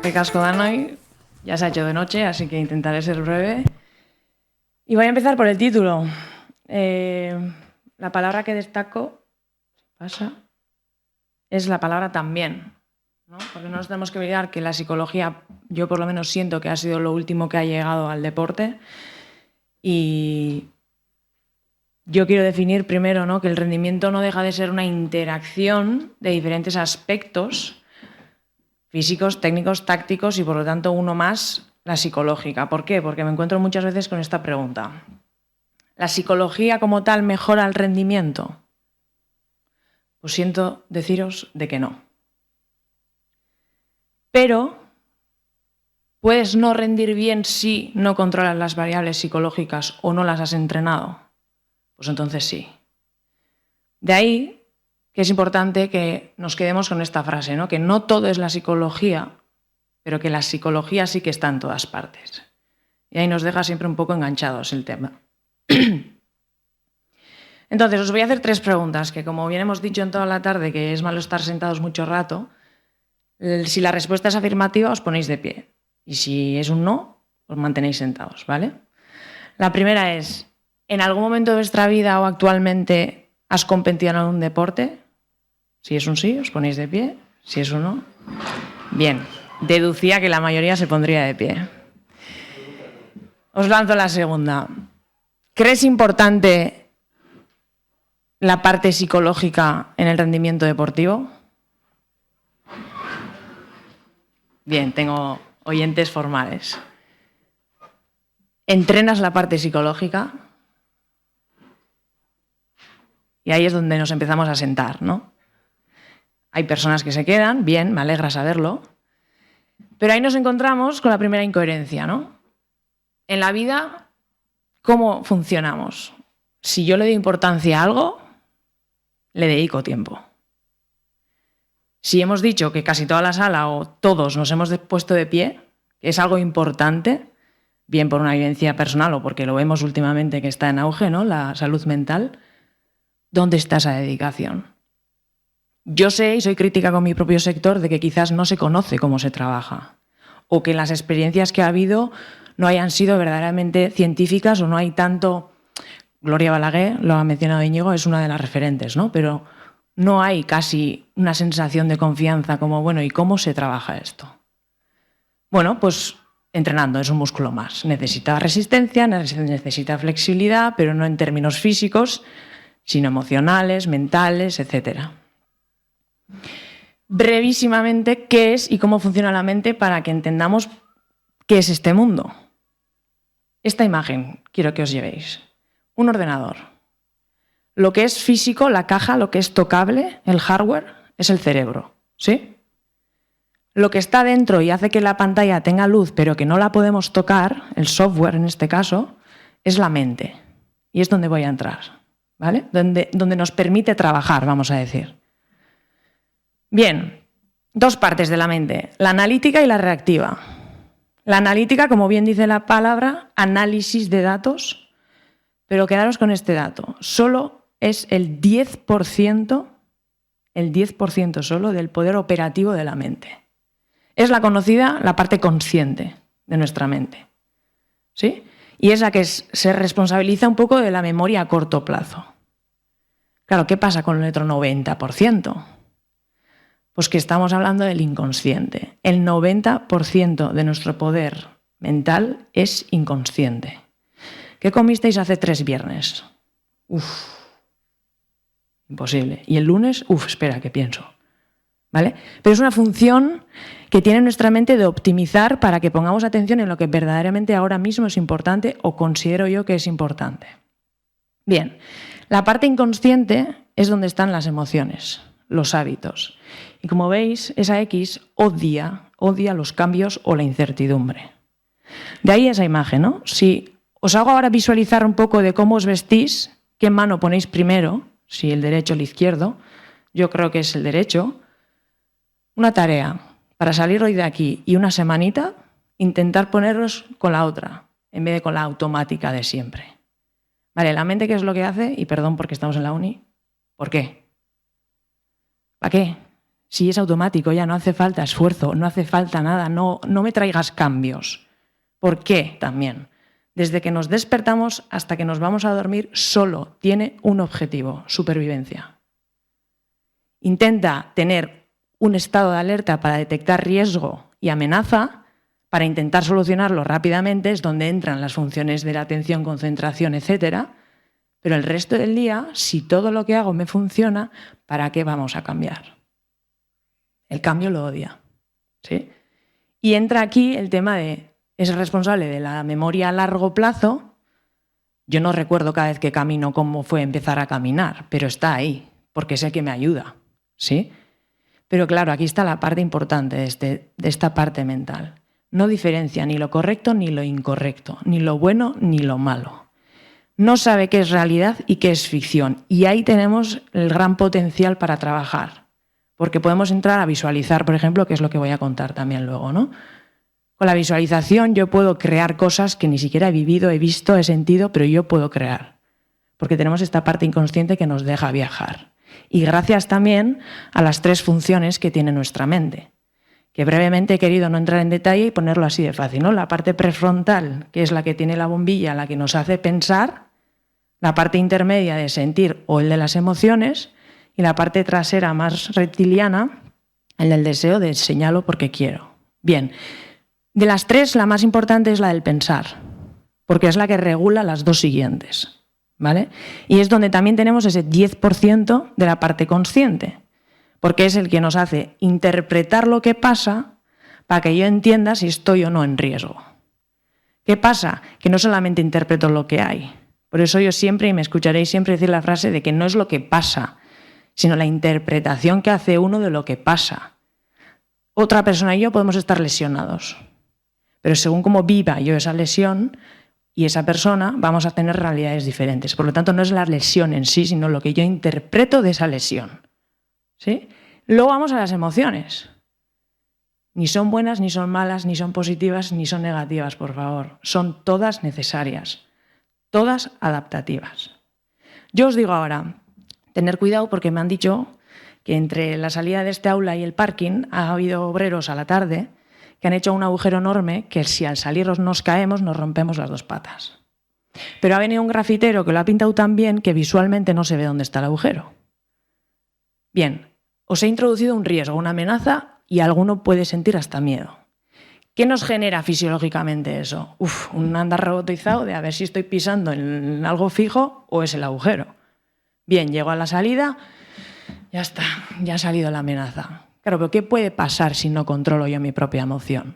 Qué casco dan hoy. Ya se ha hecho de noche, así que intentaré ser breve. Y voy a empezar por el título. La palabra que destaco es la palabra también, ¿no? Porque no nos tenemos que olvidar que la psicología, yo por lo menos siento que ha sido lo último que ha llegado al deporte. Y yo quiero definir primero, ¿no?, que el rendimiento no deja de ser una interacción de diferentes aspectos físicos, técnicos, tácticos y por lo tanto uno más, la psicológica. ¿Por qué? Porque me encuentro muchas veces con esta pregunta. ¿La psicología como tal mejora el rendimiento? Pues siento deciros de que no. Pero puedes no rendir bien si no controlas las variables psicológicas o no las has entrenado. Pues entonces sí. De ahí que es importante que nos quedemos con esta frase, ¿no? Que no todo es la psicología, pero que la psicología sí que está en todas partes. Y ahí nos deja siempre un poco enganchados el tema. Entonces, os voy a hacer 3 preguntas, que como bien hemos dicho en toda la tarde, que es malo estar sentados mucho rato, si la respuesta es afirmativa, os ponéis de pie. Y si es un no, os mantenéis sentados, ¿vale? La primera es, ¿en algún momento de vuestra vida o actualmente has competido en algún deporte? Si es un sí, os ponéis de pie. Si es un no, bien. Deducía que la mayoría se pondría de pie. Os lanzo la segunda. ¿Crees importante la parte psicológica en el rendimiento deportivo? Bien, tengo oyentes formales. ¿Entrenas la parte psicológica? Y ahí es donde nos empezamos a sentar, ¿no? Hay personas que se quedan, bien, me alegra saberlo, pero ahí nos encontramos con la primera incoherencia, ¿no? En la vida, ¿cómo funcionamos? Si yo le doy importancia a algo, le dedico tiempo. Si hemos dicho que casi toda la sala o todos nos hemos puesto de pie, que es algo importante, bien por una vivencia personal o porque lo vemos últimamente que está en auge, ¿no?, la salud mental, ¿dónde está esa dedicación? Yo sé y soy crítica con mi propio sector de que quizás no se conoce cómo se trabaja o que las experiencias que ha habido no hayan sido verdaderamente científicas o no hay tanto... Gloria Balaguer, lo ha mencionado Íñigo, es una de las referentes, ¿no? Pero no hay casi una sensación de confianza como, bueno, ¿y cómo se trabaja esto? Bueno, pues entrenando, es un músculo más. Necesita resistencia, necesita flexibilidad, pero no en términos físicos, sino emocionales, mentales, etc. Brevísimamente, ¿qué es y cómo funciona la mente para que entendamos qué es este mundo? Esta imagen quiero que os llevéis. Un ordenador. Lo que es físico, la caja, lo que es tocable, el hardware, es el cerebro, ¿sí? Lo que está dentro y hace que la pantalla tenga luz, pero que no la podemos tocar, el software en este caso, es la mente. Y es donde voy a entrar, ¿vale? Donde nos permite trabajar, vamos a decir. Bien, 2 partes de la mente, la analítica y la reactiva. La analítica, como bien dice la palabra, análisis de datos, pero quedaros con este dato, solo es el 10% solo del poder operativo de la mente. Es la conocida, la parte consciente de nuestra mente, ¿sí? Y es la que se responsabiliza un poco de la memoria a corto plazo. Claro, ¿qué pasa con el otro 90%? Pues que estamos hablando del inconsciente. El 90% de nuestro poder mental es inconsciente. ¿Qué comisteis hace 3 viernes? Imposible. ¿Y el lunes? Espera, que pienso. ¿Vale? Pero es una función que tiene nuestra mente de optimizar para que pongamos atención en lo que verdaderamente ahora mismo es importante o considero yo que es importante. Bien, la parte inconsciente es donde están las emociones, los hábitos. Y como veis, esa X odia los cambios o la incertidumbre. De ahí esa imagen, ¿no? Si os hago ahora visualizar un poco de cómo os vestís, qué mano ponéis primero, si el derecho o el izquierdo, yo creo que es el derecho. Una tarea, para salir hoy de aquí y una semanita, intentar poneros con la otra, en vez de con la automática de siempre. Vale, la mente, ¿qué es lo que hace? Y perdón porque estamos en la uni, ¿por qué? ¿Para qué? Si es automático, ya no hace falta esfuerzo, no hace falta nada, no me traigas cambios. ¿Por qué también? Desde que nos despertamos hasta que nos vamos a dormir, solo tiene un objetivo: supervivencia. Intenta tener un estado de alerta para detectar riesgo y amenaza, para intentar solucionarlo rápidamente, es donde entran las funciones de la atención, concentración, etc. Pero el resto del día, si todo lo que hago me funciona, ¿para qué vamos a cambiar? El cambio lo odia, ¿sí? Y entra aquí el tema de, es responsable de la memoria a largo plazo. Yo no recuerdo cada vez que camino cómo fue empezar a caminar, pero está ahí, porque sé que me ayuda, ¿sí? Pero claro, aquí está la parte importante de esta parte mental. No diferencia ni lo correcto ni lo incorrecto, ni lo bueno ni lo malo. No sabe qué es realidad y qué es ficción. Y ahí tenemos el gran potencial para trabajar. Porque podemos entrar a visualizar, por ejemplo, que es lo que voy a contar también luego, ¿no? Con la visualización yo puedo crear cosas que ni siquiera he vivido, he visto, he sentido, pero yo puedo crear. Porque tenemos esta parte inconsciente que nos deja viajar. Y gracias también a las 3 funciones que tiene nuestra mente, que brevemente he querido no entrar en detalle y ponerlo así de fácil, ¿no? La parte prefrontal, que es la que tiene la bombilla, la que nos hace pensar, la parte intermedia de sentir o el de las emociones, y la parte trasera más reptiliana, el del deseo, de señalo porque quiero. Bien, de las 3, la más importante es la del pensar, porque es la que regula las 2 siguientes, ¿vale? Y es donde también tenemos ese 10% de la parte consciente, porque es el que nos hace interpretar lo que pasa para que yo entienda si estoy o no en riesgo. ¿Qué pasa? Que no solamente interpreto lo que hay. Por eso yo siempre, y me escucharéis siempre decir la frase de que no es lo que pasa, sino la interpretación que hace uno de lo que pasa. Otra persona y yo podemos estar lesionados, pero según cómo viva yo esa lesión y esa persona, vamos a tener realidades diferentes. Por lo tanto, no es la lesión en sí, sino lo que yo interpreto de esa lesión, ¿sí? Luego vamos a las emociones. Ni son buenas, ni son malas, ni son positivas, ni son negativas, por favor. Son todas necesarias, todas adaptativas. Yo os digo ahora, tener cuidado porque me han dicho que entre la salida de este aula y el parking ha habido obreros a la tarde que han hecho un agujero enorme que si al salir nos caemos nos rompemos las 2 patas. Pero ha venido un grafitero que lo ha pintado tan bien que visualmente no se ve dónde está el agujero. Bien, os he introducido un riesgo, una amenaza, y alguno puede sentir hasta miedo. ¿Qué nos genera fisiológicamente eso? Un andar robotizado de a ver si estoy pisando en algo fijo o es el agujero. Bien, llego a la salida, ya está, ya ha salido la amenaza. Claro, pero ¿qué puede pasar si no controlo yo mi propia emoción?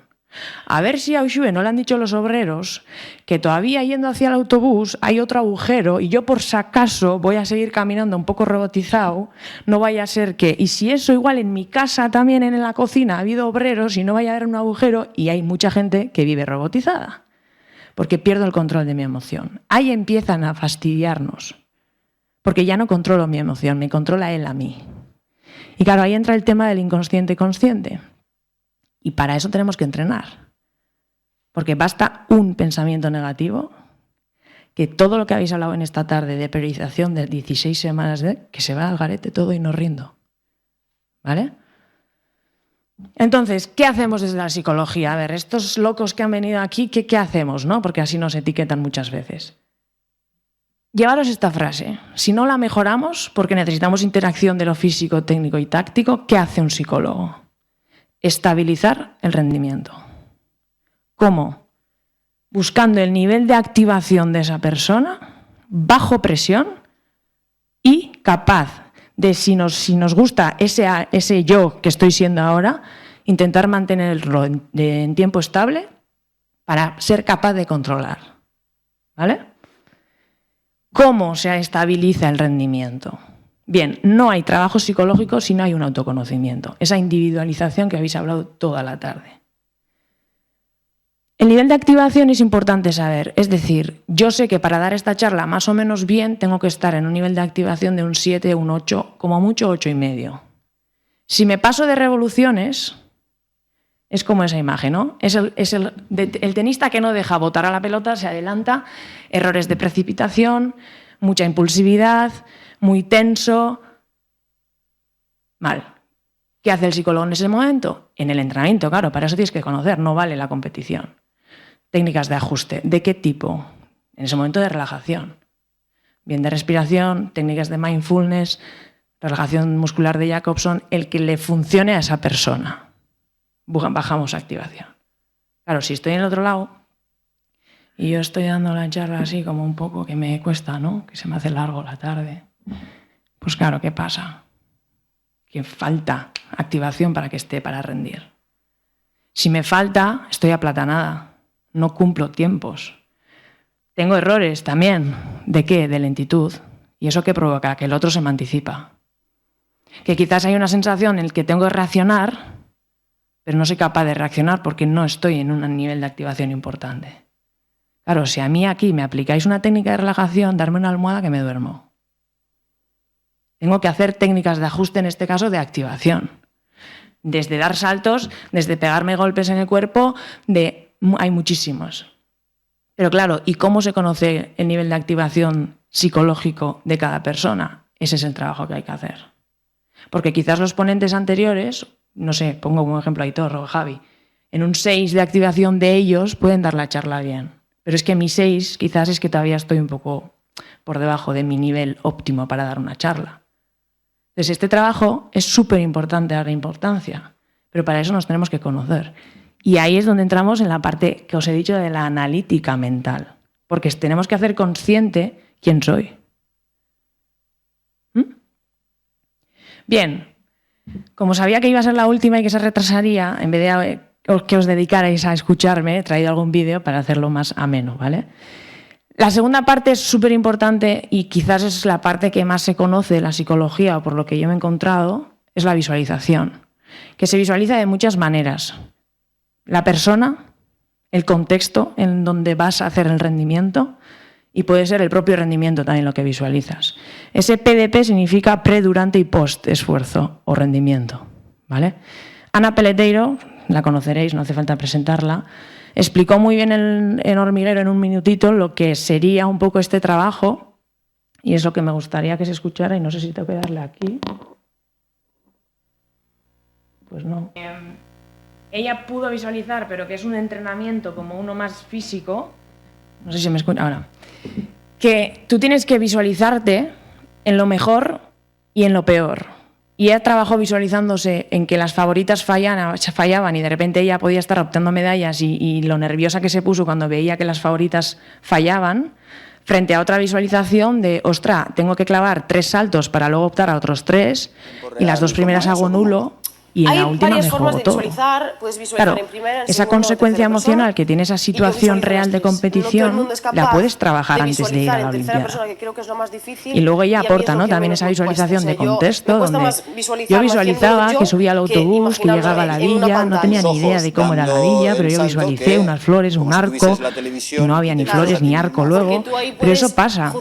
A ver si a Ushue no le han dicho los obreros que todavía yendo hacia el autobús hay otro agujero y yo por si acaso voy a seguir caminando un poco robotizado, no vaya a ser que... Y si eso igual en mi casa también en la cocina ha habido obreros y no vaya a haber un agujero y hay mucha gente que vive robotizada porque pierdo el control de mi emoción. Ahí empiezan a fastidiarnos porque ya no controlo mi emoción, me controla él a mí. Y claro, ahí entra el tema del inconsciente consciente. Y para eso tenemos que entrenar. Porque basta un pensamiento negativo, que todo lo que habéis hablado en esta tarde de priorización de 16 semanas, que se va al garete todo y no rindo. ¿Vale? Entonces, ¿qué hacemos desde la psicología? A ver, estos locos que han venido aquí, ¿qué hacemos? ¿No? Porque así nos etiquetan muchas veces. Llevaros esta frase. Si no la mejoramos, porque necesitamos interacción de lo físico, técnico y táctico, ¿qué hace un psicólogo? Estabilizar el rendimiento. ¿Cómo? Buscando el nivel de activación de esa persona, bajo presión y capaz de, si nos gusta ese yo que estoy siendo ahora, intentar mantenerlo en tiempo estable para ser capaz de controlar. ¿Vale? ¿Cómo se estabiliza el rendimiento? Bien, no hay trabajo psicológico si no hay un autoconocimiento, esa individualización que habéis hablado toda la tarde. El nivel de activación es importante saber, es decir, yo sé que para dar esta charla más o menos bien tengo que estar en un nivel de activación de un 7, un 8, como mucho 8,5. Si me paso de revoluciones, es como esa imagen, ¿no? Es el tenista que no deja botar a la pelota, se adelanta, errores de precipitación, mucha impulsividad, muy tenso, mal. ¿Qué hace el psicólogo en ese momento? En el entrenamiento, claro, para eso tienes que conocer, no vale la competición. Técnicas de ajuste. ¿De qué tipo? En ese momento de relajación. Bien de respiración, técnicas de mindfulness, relajación muscular de Jacobson, el que le funcione a esa persona. Bajamos activación. Claro, si estoy en el otro lado y yo estoy dando la charla así como un poco que me cuesta, ¿no? Que se me hace largo la tarde. Pues claro, ¿qué pasa? Que falta activación para que esté para rendir. Si me falta, estoy aplatanada. No cumplo tiempos. Tengo errores también. ¿De qué? De lentitud. ¿Y eso qué provoca? Que el otro se me anticipa. Que quizás hay una sensación en la que tengo que reaccionar, pero no soy capaz de reaccionar porque no estoy en un nivel de activación importante. Claro, si a mí aquí me aplicáis una técnica de relajación, darme una almohada que me duermo. Tengo que hacer técnicas de ajuste, en este caso de activación. Desde dar saltos, desde pegarme golpes en el cuerpo, hay muchísimos. Pero claro, ¿y cómo se conoce el nivel de activación psicológico de cada persona? Ese es el trabajo que hay que hacer. Porque quizás los ponentes anteriores, no sé, pongo como ejemplo a Aitor o Javi, en un 6 de activación de ellos pueden dar la charla bien. Pero es que mi 6 quizás es que todavía estoy un poco por debajo de mi nivel óptimo para dar una charla. Entonces este trabajo es súper importante, dar importancia, pero para eso nos tenemos que conocer. Y ahí es donde entramos en la parte que os he dicho de la analítica mental, porque tenemos que hacer consciente quién soy. Bien, como sabía que iba a ser la última y que se retrasaría, en vez de que os dedicarais a escucharme, he traído algún vídeo para hacerlo más ameno, ¿vale? La segunda parte es súper importante y quizás es la parte que más se conoce de la psicología o por lo que yo me he encontrado, es la visualización, que se visualiza de muchas maneras. La persona, el contexto en donde vas a hacer el rendimiento y puede ser el propio rendimiento también lo que visualizas. Ese PDP significa pre, durante y post esfuerzo o rendimiento, ¿vale? Ana Peleteiro, la conoceréis, no hace falta presentarla, explicó muy bien en Hormiguero en un minutito lo que sería un poco este trabajo y es lo que me gustaría que se escuchara y no sé si tengo que darle aquí. Pues no. Ella pudo visualizar, pero que es un entrenamiento como uno más físico, no sé si me escucha ahora, que tú tienes que visualizarte en lo mejor y en lo peor. Y ella trabajó visualizándose en que las favoritas fallaban y de repente ella podía estar optando medallas y lo nerviosa que se puso cuando veía que las favoritas fallaban, frente a otra visualización de, ostras, tengo que clavar 3 saltos para luego optar a otros 3 y las 2 primeras hago nulo. Y en la última me juego todo. Claro, esa consecuencia emocional que tiene esa situación real de competición la puedes trabajar antes de ir a la Olimpiada. Y luego ella aporta, ¿no?, también esa visualización de contexto, donde yo visualizaba que subía al autobús, que llegaba a la villa, no tenía ni idea de cómo era la villa, pero yo visualicé unas flores, un arco, y no había ni flores ni arco luego, pero eso pasa.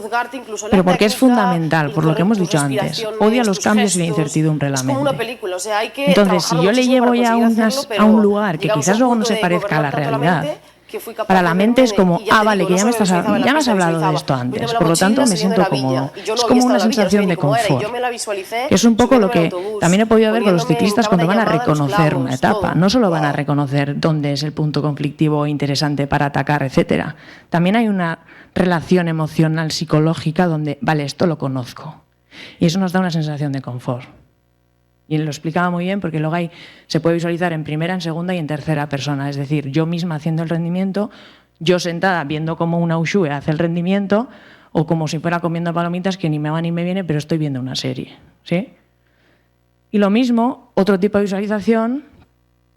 Pero porque es fundamental, por lo que hemos dicho antes, odia los cambios y la incertidumbre en la mente. Entonces, si yo le llevo ya a un lugar que quizás luego no se parezca a la realidad, para la mente es como, vale, que ya me has hablado de esto antes, por lo tanto me siento cómodo. Es como una sensación de confort. Es un poco lo que también he podido ver con los ciclistas cuando van a reconocer una etapa. No solo van a reconocer dónde es el punto conflictivo o interesante para atacar, etcétera. También hay una relación emocional, psicológica, donde, vale, esto lo conozco. Y eso nos da una sensación de confort. Y él lo explicaba muy bien porque luego se puede visualizar en primera, en segunda y en tercera persona. Es decir, yo misma haciendo el rendimiento, yo sentada viendo cómo una Ushue hace el rendimiento o como si fuera comiendo palomitas que ni me va ni me viene, pero estoy viendo una serie, ¿sí? Y lo mismo, otro tipo de visualización,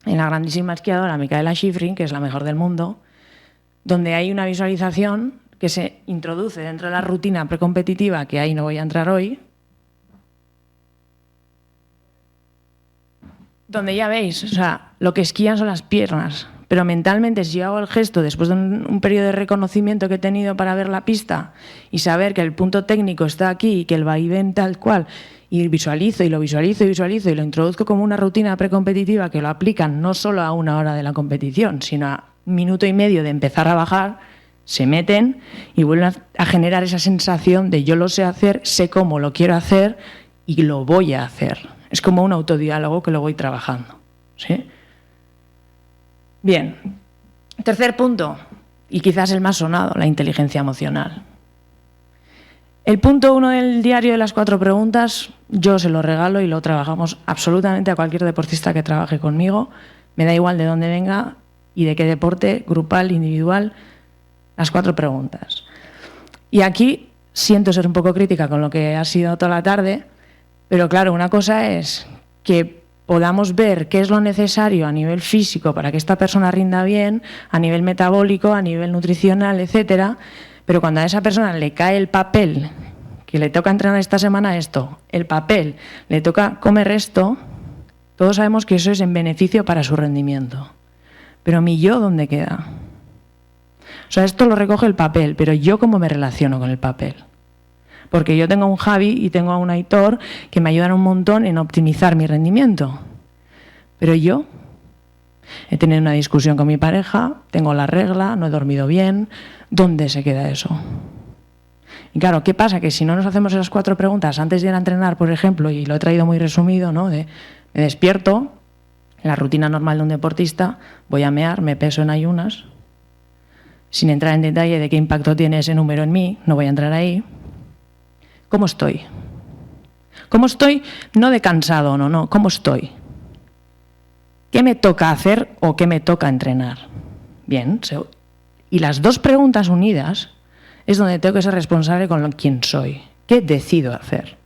en la grandísima esquiadora Mikaela Shiffrin, que es la mejor del mundo, donde hay una visualización que se introduce dentro de la rutina precompetitiva, que ahí no voy a entrar hoy, donde ya veis, o sea, lo que esquían son las piernas, pero mentalmente si yo hago el gesto después de un periodo de reconocimiento que he tenido para ver la pista y saber que el punto técnico está aquí y que el vaivén tal cual, y visualizo y lo visualizo y visualizo y lo introduzco como una rutina precompetitiva que lo aplican no solo a 1 hora de la competición, sino a 1 minuto y medio de empezar a bajar, se meten y vuelven a generar esa sensación de yo lo sé hacer, sé cómo lo quiero hacer y lo voy a hacer. Es como un autodiálogo que lo voy trabajando, ¿sí? Bien. Tercer punto, y quizás el más sonado, la inteligencia emocional. El punto 1 del diario de las 4 preguntas, yo se lo regalo y lo trabajamos absolutamente a cualquier deportista que trabaje conmigo. Me da igual de dónde venga y de qué deporte, grupal, individual, las 4 preguntas. Y aquí siento ser un poco crítica con lo que ha sido toda la tarde, pero claro, una cosa es que podamos ver qué es lo necesario a nivel físico para que esta persona rinda bien, a nivel metabólico, a nivel nutricional, etcétera. Pero cuando a esa persona le cae el papel, que le toca entrenar esta semana esto, el papel, le toca comer esto, todos sabemos que eso es en beneficio para su rendimiento. Pero mi yo, ¿dónde queda? O sea, esto lo recoge el papel, pero yo ¿cómo me relaciono con el papel? Porque yo tengo a un Javi y tengo a un Aitor que me ayudan un montón en optimizar mi rendimiento. Pero yo he tenido una discusión con mi pareja, tengo la regla, no he dormido bien. ¿Dónde se queda eso? Y claro, ¿qué pasa? Que si no nos hacemos esas 4 preguntas antes de ir a entrenar, por ejemplo, y lo he traído muy resumido, ¿no? Me despierto, la rutina normal de un deportista, voy a mear, me peso en ayunas, sin entrar en detalle de qué impacto tiene ese número en mí, no voy a entrar ahí. ¿Cómo estoy? ¿Cómo estoy? No de cansado, no, ¿cómo estoy? ¿Qué me toca hacer o qué me toca entrenar? Bien, y las 2 preguntas unidas es donde tengo que ser responsable con quién soy. ¿Qué decido hacer?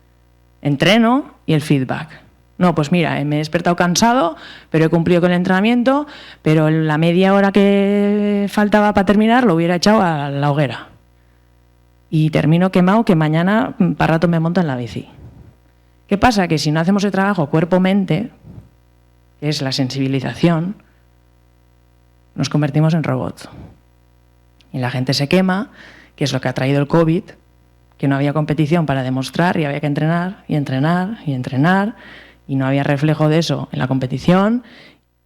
Entreno y el feedback. No, pues mira, me he despertado cansado, pero he cumplido con el entrenamiento, pero la media hora que faltaba para terminar lo hubiera echado a la hoguera. Y termino quemado que mañana para rato me monto en la bici. ¿Qué pasa? Que si no hacemos el trabajo cuerpo-mente, que es la sensibilización, nos convertimos en robots. Y la gente se quema, que es lo que ha traído el COVID, que no había competición para demostrar y había que entrenar y entrenar y entrenar, y no había reflejo de eso en la competición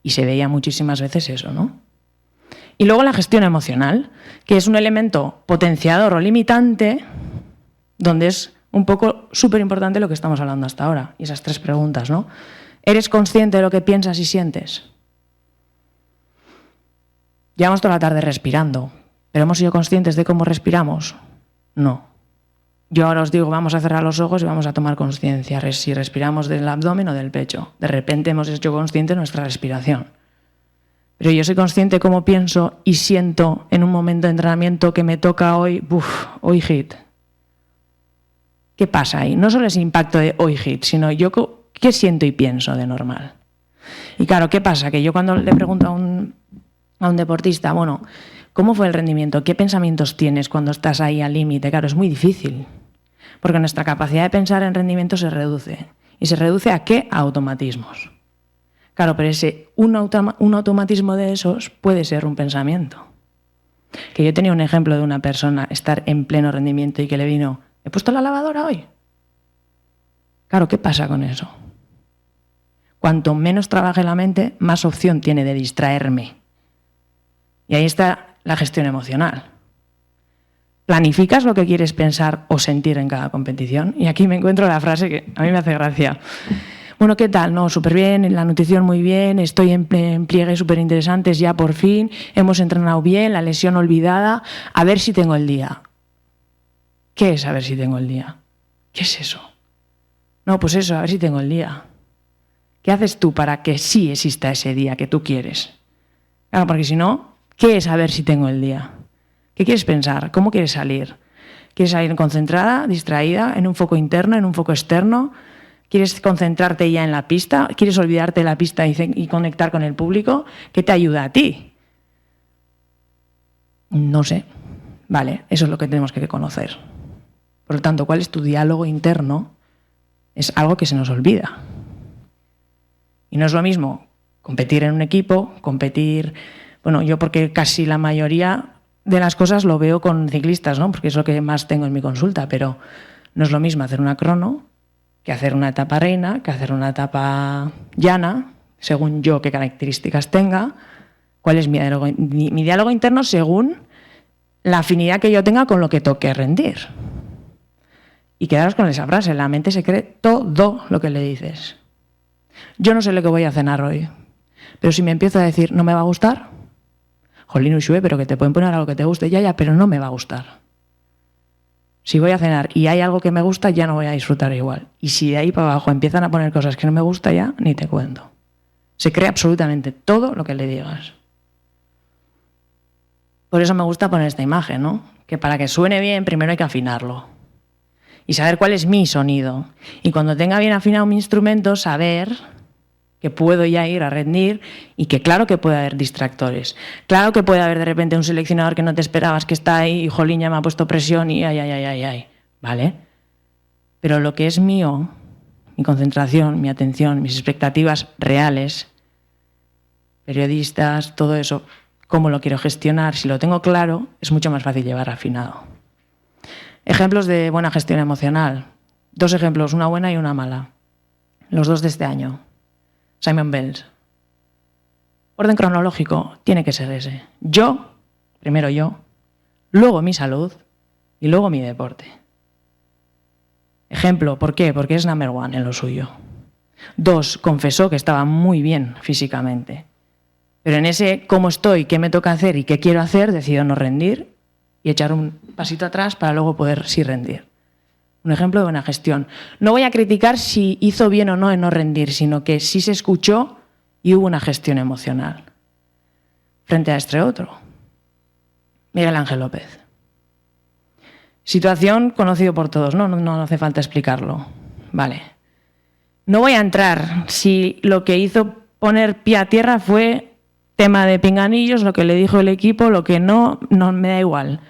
y se veía muchísimas veces eso, ¿no? Y luego la gestión emocional, que es un elemento potenciador o limitante, donde es un poco súper importante lo que estamos hablando hasta ahora, y esas 3 preguntas, ¿no? ¿Eres consciente de lo que piensas y sientes? Llevamos toda la tarde respirando, ¿pero hemos sido conscientes de cómo respiramos? No. Yo ahora os digo, vamos a cerrar los ojos y vamos a tomar conciencia si respiramos del abdomen o del pecho. De repente hemos hecho consciente nuestra respiración. Pero yo soy consciente de cómo pienso y siento en un momento de entrenamiento que me toca hoy hit. ¿Qué pasa ahí? No solo ese impacto de hoy hit, sino yo qué siento y pienso de normal. Y claro, ¿qué pasa? Que yo cuando le pregunto a un deportista, bueno, ¿cómo fue el rendimiento? ¿Qué pensamientos tienes cuando estás ahí al límite? Claro, es muy difícil, porque nuestra capacidad de pensar en rendimiento se reduce. ¿Y se reduce a qué? A automatismos. Claro, pero un automatismo de esos puede ser un pensamiento. Que yo tenía un ejemplo de una persona estar en pleno rendimiento y que le vino, ¿he puesto la lavadora hoy? Claro, ¿qué pasa con eso? Cuanto menos trabaje la mente, más opción tiene de distraerme. Y ahí está la gestión emocional. ¿Planificas lo que quieres pensar o sentir en cada competición? Y aquí me encuentro la frase que a mí me hace gracia. Bueno, ¿qué tal? No, súper bien, en la nutrición muy bien, estoy en pliegues súper interesantes ya por fin, hemos entrenado bien, la lesión olvidada, a ver si tengo el día. ¿Qué es a ver si tengo el día? ¿Qué es eso? No, pues eso, a ver si tengo el día. ¿Qué haces tú para que sí exista ese día que tú quieres? Claro, porque si no, ¿qué es a ver si tengo el día? ¿Qué quieres pensar? ¿Cómo quieres salir? ¿Quieres salir concentrada, distraída, en un foco interno, en un foco externo? ¿Quieres concentrarte ya en la pista? ¿Quieres olvidarte de la pista y conectar con el público? ¿Qué te ayuda a ti? No sé. Vale, eso es lo que tenemos que conocer. Por lo tanto, ¿cuál es tu diálogo interno? Es algo que se nos olvida. Y no es lo mismo competir en un equipo, bueno, yo porque casi la mayoría de las cosas lo veo con ciclistas, ¿no? Porque es lo que más tengo en mi consulta, pero no es lo mismo hacer una crono que hacer una etapa reina, que hacer una etapa llana, según yo qué características tenga, cuál es mi diálogo interno según la afinidad que yo tenga con lo que toque rendir. Y quedaros con esa frase, la mente se cree todo lo que le dices. Yo no sé lo que voy a cenar hoy, pero si me empiezo a decir, no me va a gustar, jolín, Uxue, pero que te pueden poner algo que te guste, ya, pero no me va a gustar. Si voy a cenar y hay algo que me gusta, ya no voy a disfrutar igual. Y si de ahí para abajo empiezan a poner cosas que no me gusta ya, ni te cuento. Se cree absolutamente todo lo que le digas. Por eso me gusta poner esta imagen, ¿no? Que para que suene bien, primero hay que afinarlo. Y saber cuál es mi sonido. Y cuando tenga bien afinado mi instrumento, saber que puedo ya ir a rendir y que claro que puede haber distractores. Claro que puede haber de repente un seleccionador que no te esperabas que está ahí y jolín ya me ha puesto presión y ay. ¿Vale? Pero lo que es mío, mi concentración, mi atención, mis expectativas reales, periodistas, todo eso, cómo lo quiero gestionar, si lo tengo claro, es mucho más fácil llevar afinado. Ejemplos de buena gestión emocional. 2 ejemplos, una buena y una mala. Los 2 de este año. Simon Bells. Orden cronológico tiene que ser ese. Primero yo, luego mi salud y luego mi deporte. Ejemplo, ¿por qué? Porque es number one en lo suyo. 2, confesó que estaba muy bien físicamente. Pero en ese cómo estoy, qué me toca hacer y qué quiero hacer, decido no rendir y echar un pasito atrás para luego poder sí rendir. Un ejemplo de buena gestión. No voy a criticar si hizo bien o no en no rendir, sino que sí se escuchó y hubo una gestión emocional. Frente a este otro, Miguel Ángel López. Situación conocido por todos, no hace falta explicarlo. Vale. No voy a entrar si lo que hizo poner pie a tierra fue tema de pinganillos, lo que le dijo el equipo, lo que no me da igual.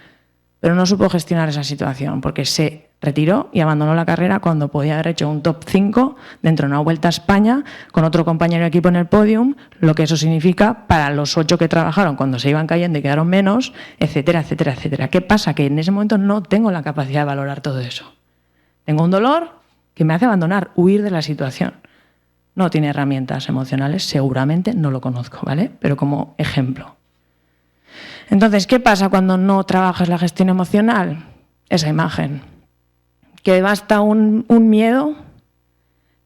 Pero no supo gestionar esa situación porque se retiró y abandonó la carrera cuando podía haber hecho un top 5 dentro de una Vuelta a España con otro compañero de equipo en el podium, lo que eso significa para los 8 que trabajaron cuando se iban cayendo y quedaron menos, etcétera, etcétera, etcétera. ¿Qué pasa? Que en ese momento no tengo la capacidad de valorar todo eso. Tengo un dolor que me hace abandonar, huir de la situación. No tiene herramientas emocionales, seguramente no lo conozco, ¿vale? Pero como ejemplo. Entonces, ¿qué pasa cuando no trabajas la gestión emocional? Esa imagen. Que basta un miedo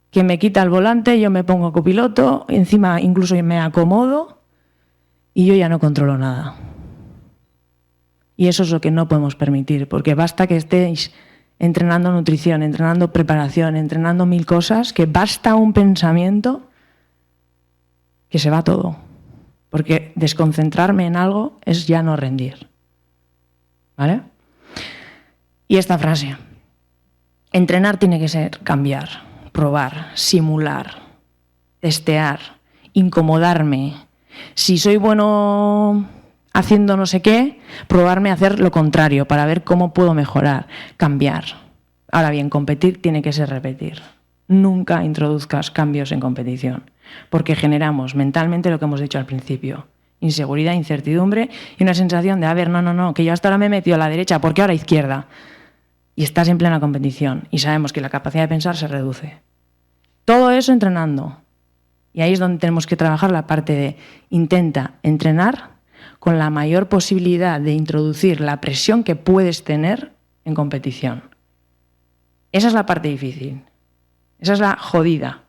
que me quita el volante, yo me pongo copiloto, encima incluso me acomodo y yo ya no controlo nada. Y eso es lo que no podemos permitir, porque basta que estéis entrenando nutrición, entrenando preparación, entrenando 1000 cosas, que basta un pensamiento que se va todo. Porque desconcentrarme en algo es ya no rendir. ¿Vale? Y esta frase. Entrenar tiene que ser cambiar, probar, simular, testear, incomodarme. Si soy bueno haciendo no sé qué, probarme a hacer lo contrario para ver cómo puedo mejorar, cambiar. Ahora bien, competir tiene que ser repetir. Nunca introduzcas cambios en competición, porque generamos mentalmente lo que hemos dicho al principio. Inseguridad, incertidumbre y una sensación de, a ver, no, que yo hasta ahora me he metido a la derecha, ¿por qué ahora a izquierda? Y estás en plena competición y sabemos que la capacidad de pensar se reduce. Todo eso entrenando. Y ahí es donde tenemos que trabajar la parte de intenta entrenar con la mayor posibilidad de introducir la presión que puedes tener en competición. Esa es la parte difícil. Esa es la jodida.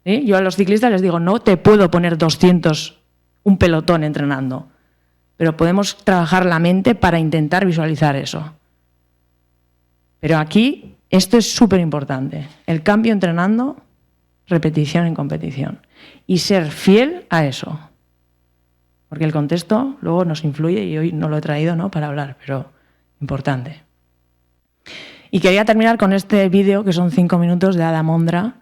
¿Sí? Yo a los ciclistas les digo, no te puedo poner 200, un pelotón entrenando, pero podemos trabajar la mente para intentar visualizar eso. Pero aquí esto es súper importante. El cambio entrenando, repetición en competición. Y ser fiel a eso. Porque el contexto luego nos influye y hoy no lo he traído, ¿no?, para hablar, pero importante. Y quería terminar con este vídeo, que son 5 minutos de Ada Mondra,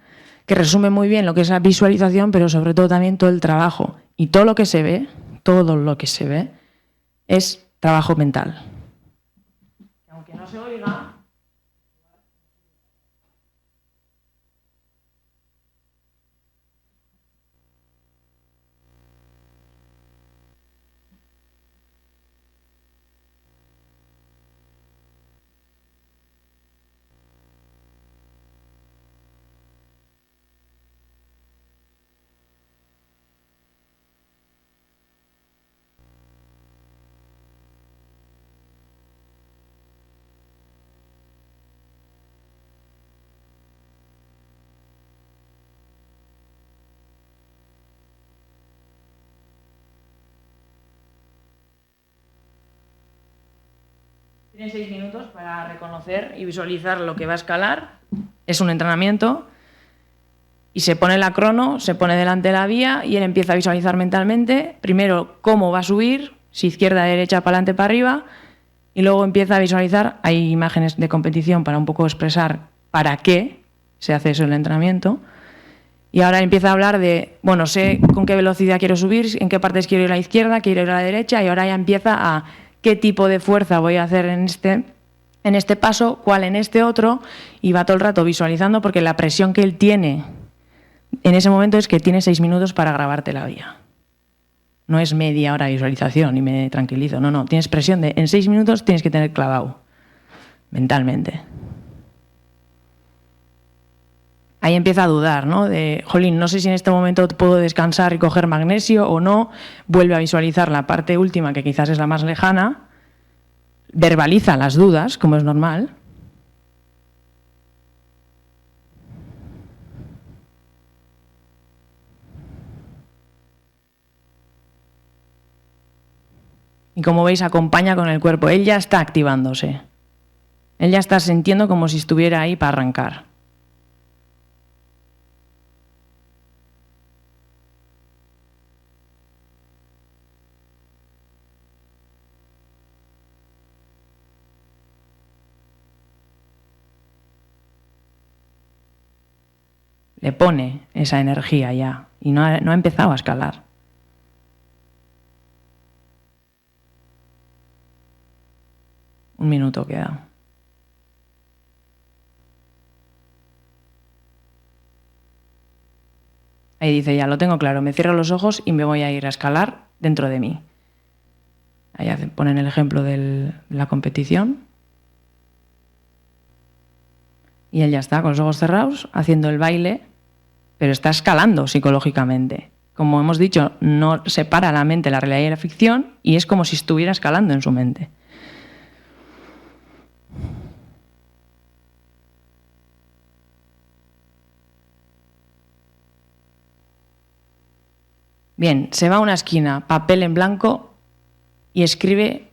que resume muy bien lo que es la visualización, pero sobre todo también todo el trabajo. Y todo lo que se ve es trabajo mental. Aunque no se oiga... Tienes 6 minutos para reconocer y visualizar lo que va a escalar. Es un entrenamiento. Y se pone la crono, se pone delante de la vía y él empieza a visualizar mentalmente, primero cómo va a subir, si izquierda, derecha, para adelante, para arriba, y luego empieza a visualizar, hay imágenes de competición para un poco expresar para qué se hace eso en el entrenamiento, y ahora empieza a hablar de, bueno, sé con qué velocidad quiero subir, en qué partes quiero ir a la izquierda, quiero ir a la derecha, y ahora ya empieza a qué tipo de fuerza voy a hacer en este paso, cuál en este otro, y va todo el rato visualizando porque la presión que él tiene en ese momento es que tienes 6 minutos para grabarte la vía. No es media hora de visualización y me tranquilizo. No. Tienes presión de en 6 minutos tienes que tener clavado mentalmente. Ahí empieza a dudar, ¿no? De, jolín, no sé si en este momento puedo descansar y coger magnesio o no. Vuelve a visualizar la parte última, que quizás es la más lejana. Verbaliza las dudas, como es normal. Y como veis, acompaña con el cuerpo. Él ya está activándose. Él ya está sintiendo como si estuviera ahí para arrancar. Le pone esa energía ya y no ha empezado a escalar. Un minuto queda. Ahí dice, ya lo tengo claro, me cierro los ojos y me voy a ir a escalar dentro de mí. Ahí ponen el ejemplo de la competición. Y él ya está con los ojos cerrados, haciendo el baile, pero está escalando psicológicamente. Como hemos dicho, no separa la mente la realidad y la ficción y es como si estuviera escalando en su mente. Bien, se va a una esquina, papel en blanco y escribe,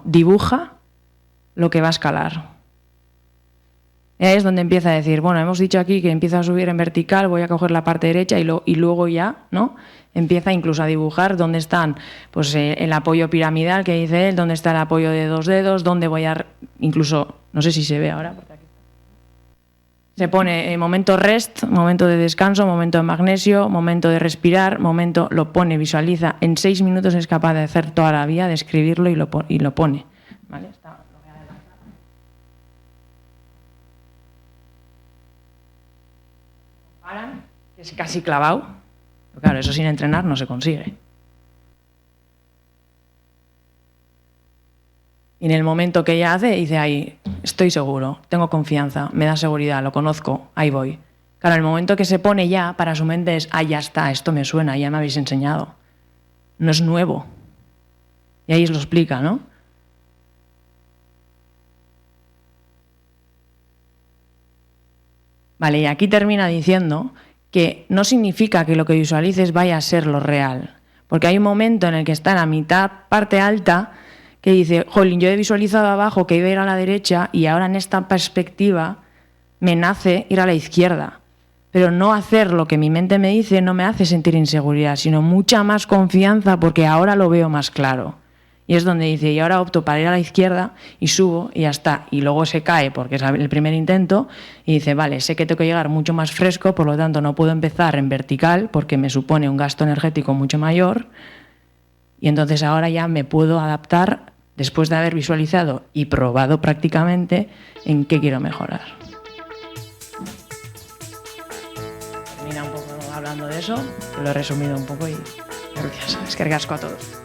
dibuja lo que va a escalar. Y ahí es donde empieza a decir, bueno, hemos dicho aquí que empieza a subir en vertical, voy a coger la parte derecha y luego ya, ¿no? Empieza incluso a dibujar dónde están, pues el apoyo piramidal que dice él, dónde está el apoyo de 2 dedos, dónde voy a, incluso, no sé si se ve ahora, porque aquí se pone momento rest, momento de descanso, momento de magnesio, momento de respirar, lo pone, visualiza. En 6 minutos es capaz de hacer toda la vía, de escribirlo y lo pone. ¿Vale? Lo voy a adelantar. Paran, que es casi clavado. Pero claro, eso sin entrenar no se consigue. Y en el momento que ella hace, dice, ahí, estoy seguro, tengo confianza, me da seguridad, lo conozco, ahí voy. Claro, el momento que se pone ya, para su mente es, ya está, esto me suena, ya me habéis enseñado. No es nuevo. Y ahí os lo explica, ¿no? Vale, y aquí termina diciendo que no significa que lo que visualices vaya a ser lo real. Porque hay un momento en el que está en la mitad, parte alta, que dice, jolín, yo he visualizado abajo que iba a ir a la derecha y ahora en esta perspectiva me nace ir a la izquierda. Pero no hacer lo que mi mente me dice no me hace sentir inseguridad, sino mucha más confianza porque ahora lo veo más claro. Y es donde dice, y ahora opto para ir a la izquierda y subo y ya está. Y luego se cae porque es el primer intento y dice, vale, sé que tengo que llegar mucho más fresco, por lo tanto no puedo empezar en vertical porque me supone un gasto energético mucho mayor. Y entonces ahora ya me puedo adaptar después de haber visualizado y probado prácticamente en qué quiero mejorar. Termina un poco hablando de eso, que lo he resumido un poco y gracias. Es que ricasco a todos.